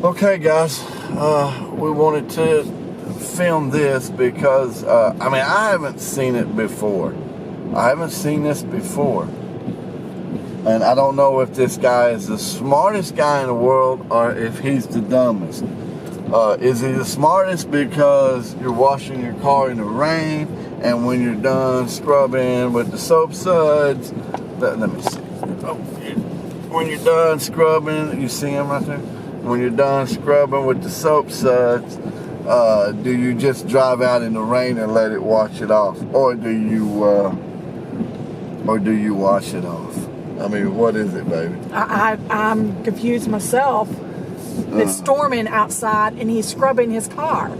Okay, guys, we wanted to film this because, I haven't seen it before. I haven't seen this before. And I don't know if this guy is the smartest guy in the world or if he's the dumbest. Is he the smartest because you're washing your car in the rain, and when you're done scrubbing with the soap suds, let me see. Oh, when you're done scrubbing, you see him right there? When you're done scrubbing with the soap suds, do you just drive out in the rain and let it wash it off, or do you wash it off? I mean, what is it, baby? I'm confused myself. It's storming outside, and he's scrubbing his car.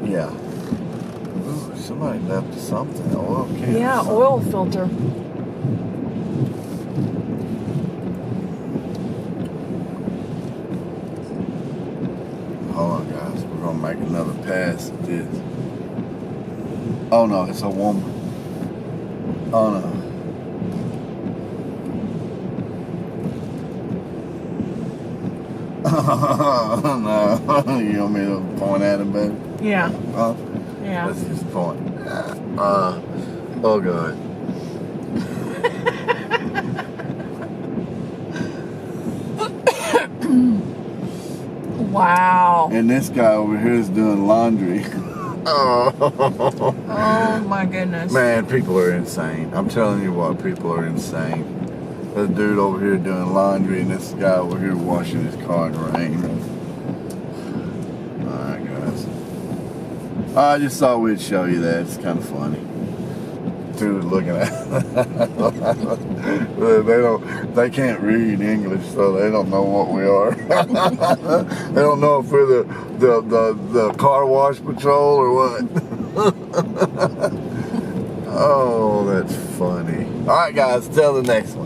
Yeah. Ooh, somebody left something. Oil can. Yeah, oil filter. Hold on, guys. We're gonna make another pass at this. Oh no, it's a woman. Oh no. No, you want me to point at him, baby? Yeah. Yeah. Let's just point. Oh God. Wow. And this guy over here is doing laundry. Oh my goodness. Man, people are insane. I'm telling you what, people are insane. There's a dude over here doing laundry, and this guy over here washing his car in the rain. Alright, guys. I just thought we'd show you that. It's kind of funny. Dude looking at they can't read English, so they don't know what we are. They don't know if we're the car wash patrol or what. Oh, that's funny. Alright, guys, till the next one.